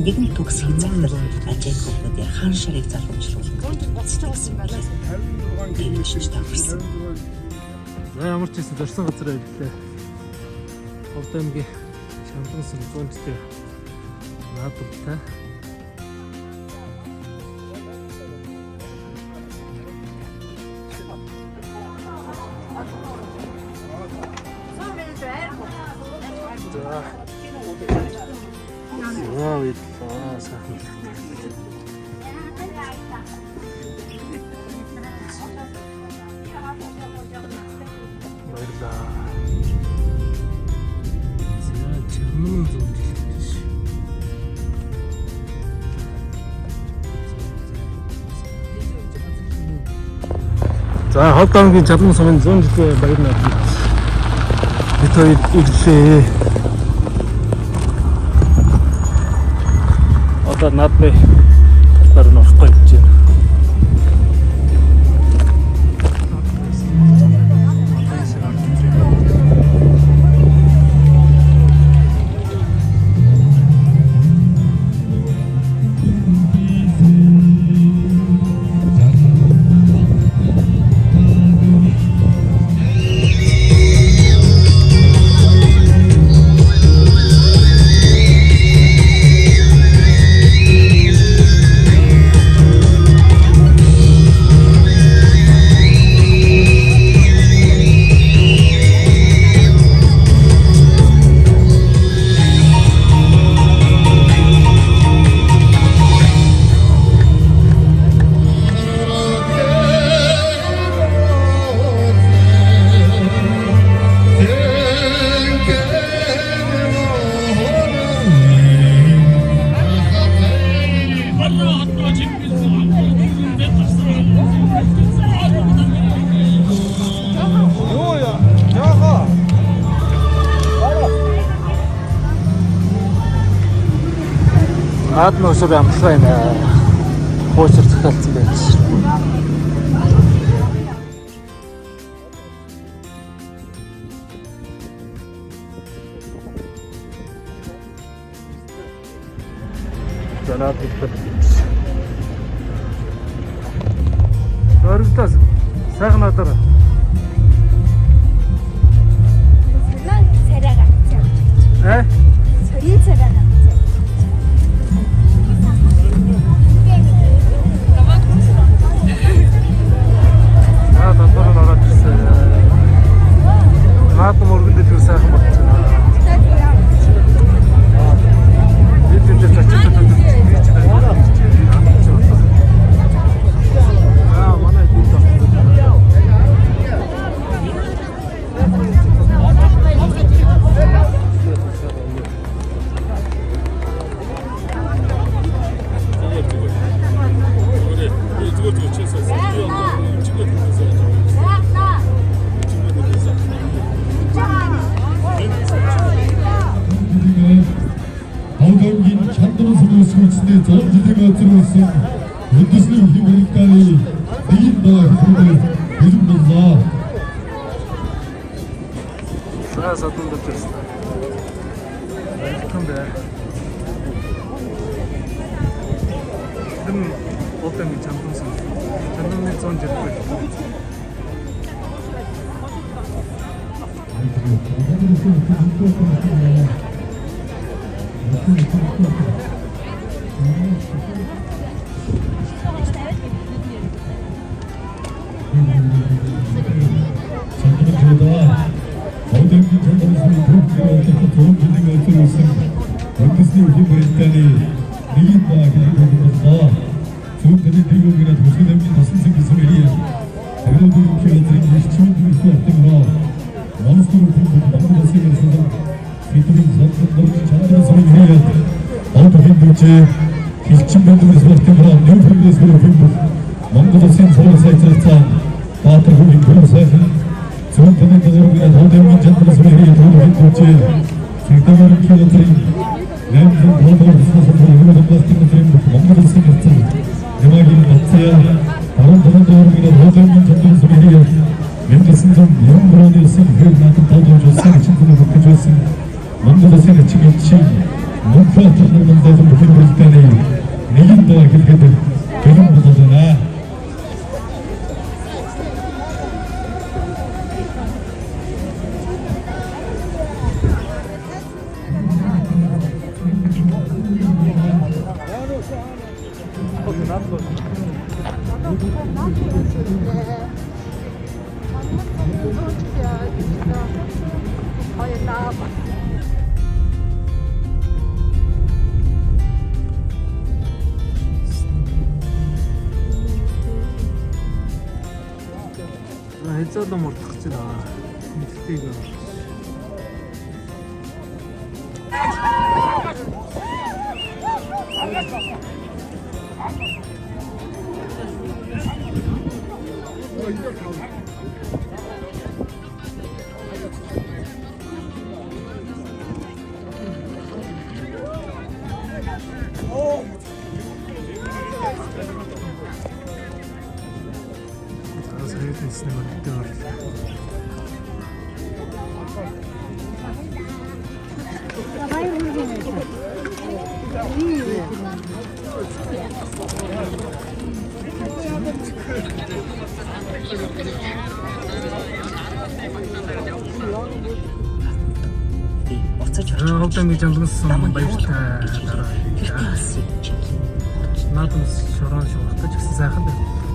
Нэгэн төгсгий захирал ажил хүмүүсийн хан ширийг залуучруулах гэсэн байна. За ямар ч гэсэн зорьсон газараа ирлээ. Ховд аймгийн Шамбансан зүүнтэй наадамтай. Вау, это сайхан. Баярлалаа. Чамнын зүүн жилээс. За Ховд аймгийн Чалман сумын зүүн жилийн баяр наадмад бид хоёр ирлээ. Одоо наадмын талаар нь орохгүй гэж байна. Наадмын өсвөр амтлага байна. Хуучир захиалсан байж. Занаад хэлбэл. Оргитас сайхан надаар. Сарага. Сорин сарага. Наадам өргөн дээр сайхан болж байна. Бид энэ зочид хийж байгаа. Аа манай дүү таа. Ховдгийн Чалман сумын сүүлчдээ 100 жилийн өдрөөсөн үндэсний хэмжээний нэгэн даа хэлбэр хэлбэллаа. Саасаатун дэвчээс. Welcome back. Дэм Ховд аймгийн Чалман сум. Чалманы 100 жил байна. Monster хэлжээ. Хэлчин бэлтгэл спортын браун New Progress Group-ийн бүх Монгол Улсын цорын саяцар цаан Баатар хүүгийн бүрэн сайхан зүүн талын дөрвийн хуудын жандрал сүрийн төрийн хүчээ цэгдэмэр кинотрийн Нэмзэн болоор хэсэсэм хөрөнгө пластикийн Монгол Улсын цар Ямагийн бацаа аран талын дөрвийн хуудын жандрал сүрийн Мэндсэн зам юм броны сэн хэр надад тодорж улсын чинь бүгдж байсан Монгол Улсын чиглэл чинь Монгол төлөв мандатын бүхэн бүрэлдэхүүний нэгэн доо хэлгээд бэлэн болоонаа. 해저도 못하지 나. 밑에가. Хавтангийн жанлсан баяртай дараа. Надад шорон шуурах гэж сайхан байна.